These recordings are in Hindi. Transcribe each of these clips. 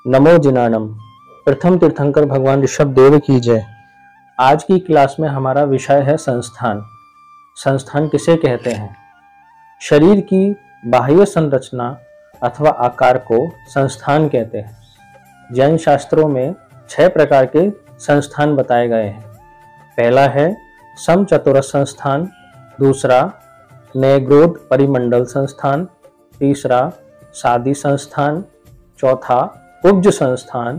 नमो जिनानम। प्रथम तीर्थंकर भगवान ऋषभ देव की जय। आज की क्लास में हमारा विषय है संस्थान। संस्थान किसे कहते हैं? शरीर की बाह्य संरचना अथवा आकार को संस्थान कहते हैं। जैन शास्त्रों में 6 प्रकार के संस्थान बताए गए हैं। पहला है समचतुरस्र संस्थान, दूसरा नैग्रोध परिमंडल संस्थान, तीसरा सादी संस्थान, चौथा कुब्ज संस्थान,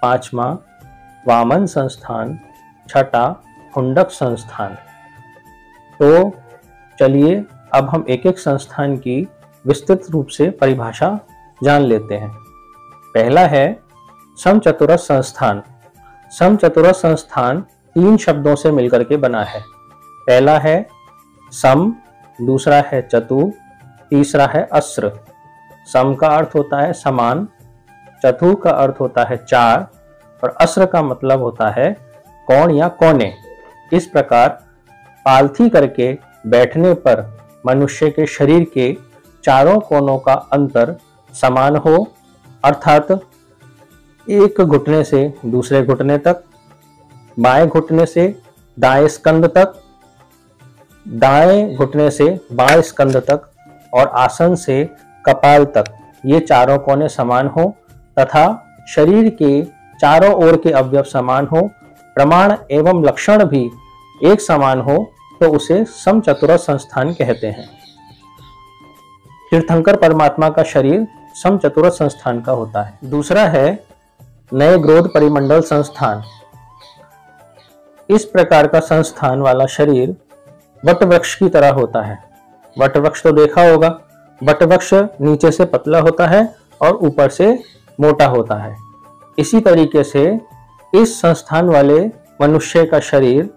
पांचवा वामन संस्थान, छठा हुंडक संस्थान। तो चलिए अब हम एक एक संस्थान की विस्तृत रूप से परिभाषा जान लेते हैं। पहला है समचतुरस्र संस्थान। समचतुरस्र संस्थान 3 शब्दों से मिलकर के बना है। पहला है सम, दूसरा है चतु, तीसरा है अस्र। सम का अर्थ होता है समान, चतु का अर्थ होता है 4 और अस्र का मतलब होता है कोण या कोने। इस प्रकार पालथी करके बैठने पर मनुष्य के शरीर के चारों कोनों का अंतर समान हो, अर्थात एक घुटने से दूसरे घुटने तक, बाएं घुटने से दाएं स्कंध तक, दाएं घुटने से बाएं स्कंध तक और आसन से कपाल तक, ये चारों कोने समान हो तथा शरीर के चारों ओर के अवयव समान हो, प्रमाण एवं लक्षण भी एक समान हो, तो उसे समचतुरस्र संस्थान कहते हैं। तीर्थंकर परमात्मा का शरीर समचतुरस्र संस्थान का होता है। दूसरा है नैग्रोध परिमंडल संस्थान। इस प्रकार का संस्थान वाला शरीर वटवृक्ष की तरह होता है। वटवृक्ष तो देखा होगा, वटवृक्ष नीचे से पतला होता है और ऊपर से मोटा होता है। इसी तरीके से इस संस्थान वाले मनुष्य का शरीर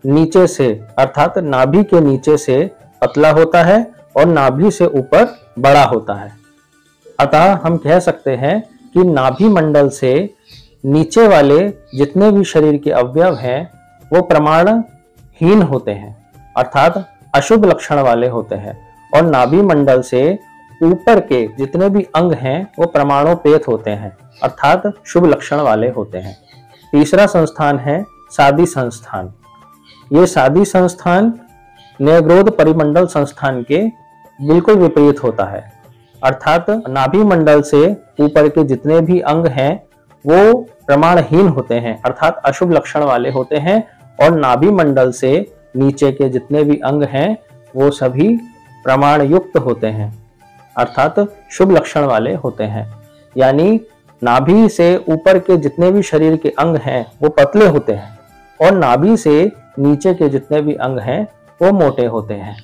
नीचे से अर्थात नाभि के नीचे से पतला होता है और नाभि से ऊपर बड़ा होता है। अतः हम कह सकते हैं कि नाभि मंडल से नीचे वाले जितने भी शरीर के अवयव हैं वो प्रमाणहीन होते हैं, अर्थात अशुभ लक्षण वाले होते हैं, और नाभि मंडल से ऊपर के जितने भी अंग हैं वो प्रमाणोपेत होते हैं, अर्थात शुभ लक्षण वाले होते हैं। तीसरा संस्थान है सादी संस्थान। ये सादी संस्थान नैग्रोध परिमंडल संस्थान के बिल्कुल विपरीत होता है, अर्थात नाभि मंडल से ऊपर के जितने भी अंग हैं वो प्रमाणहीन होते हैं, अर्थात अशुभ लक्षण वाले होते हैं, और नाभि मंडल से नीचे के जितने भी अंग हैं वो सभी प्रमाण युक्त होते हैं, अर्थात शुभ लक्षण वाले होते हैं। यानी नाभि से ऊपर के जितने भी शरीर के अंग हैं वो पतले होते हैं और नाभि से नीचे के जितने भी अंग हैं वो मोटे होते हैं।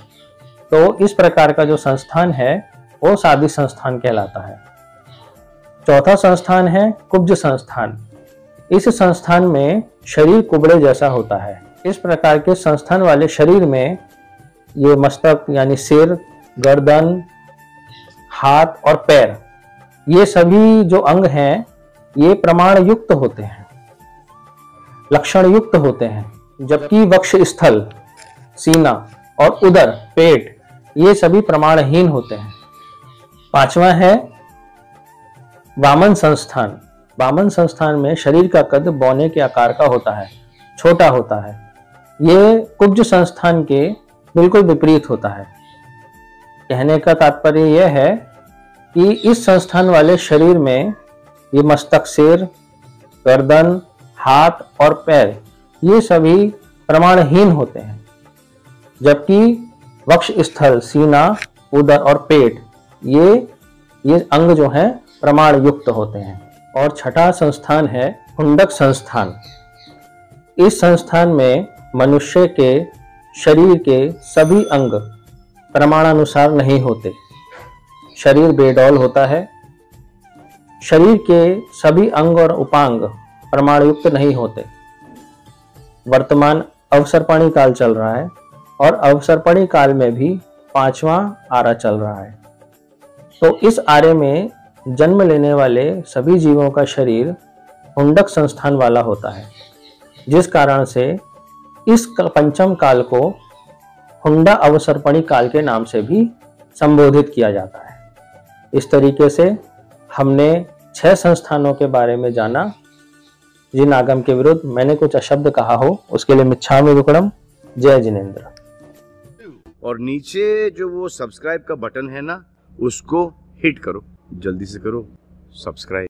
तो इस प्रकार का जो संस्थान है वो सादी संस्थान कहलाता है। चौथा संस्थान है कुब्ज संस्थान। इस संस्थान में शरीर कुबड़े जैसा होता है। इस प्रकार के संस्थान वाले शरीर में ये मस्तक यानी सिर, गर्दन, हाथ और पैर, ये सभी जो अंग हैं ये प्रमाण युक्त होते हैं, लक्षण युक्त होते हैं, जबकि वक्ष स्थल, सीना और उदर, पेट, ये सभी प्रमाणहीन होते हैं। पांचवा है वामन संस्थान। वामन संस्थान में शरीर का कद बौने के आकार का होता है, छोटा होता है। ये कुब्ज संस्थान के बिल्कुल विपरीत होता है। कहने का तात्पर्य यह है कि इस संस्थान वाले शरीर में ये मस्तक, सिर, गर्दन, हाथ और पैर, ये सभी प्रमाणहीन होते हैं, जबकि वक्ष स्थल, सीना, उदर और पेट, ये अंग जो हैं प्रमाण युक्त होते हैं। और छठा संस्थान है हुंडक संस्थान। इस संस्थान में मनुष्य के शरीर के सभी अंग प्रमाणानुसार नहीं होते। शरीर बेडौल होता है। शरीर के सभी अंग और उपांग प्रमाणयुक्त नहीं होते। वर्तमान अवसर्पणी काल चल रहा है और अवसर्पणी काल में भी 5वां आरा चल रहा है। तो इस आरे में जन्म लेने वाले सभी जीवों का शरीर हुंडक संस्थान वाला होता है, जिस कारण से इस पंचम काल को हुंडा अवसर्पणी काल के नाम से भी संबोधित किया जाता है। इस तरीके से हमने 6 संस्थानों के बारे में जाना जिन आगम के विरुद्ध मैंने कुछ अशब्द कहा हो, उसके लिए मिच्छामि दुक्कडम। जय जिनेंद्र। और नीचे जो वो सब्सक्राइब का बटन है ना, उसको हिट करो, जल्दी से करो सब्सक्राइब।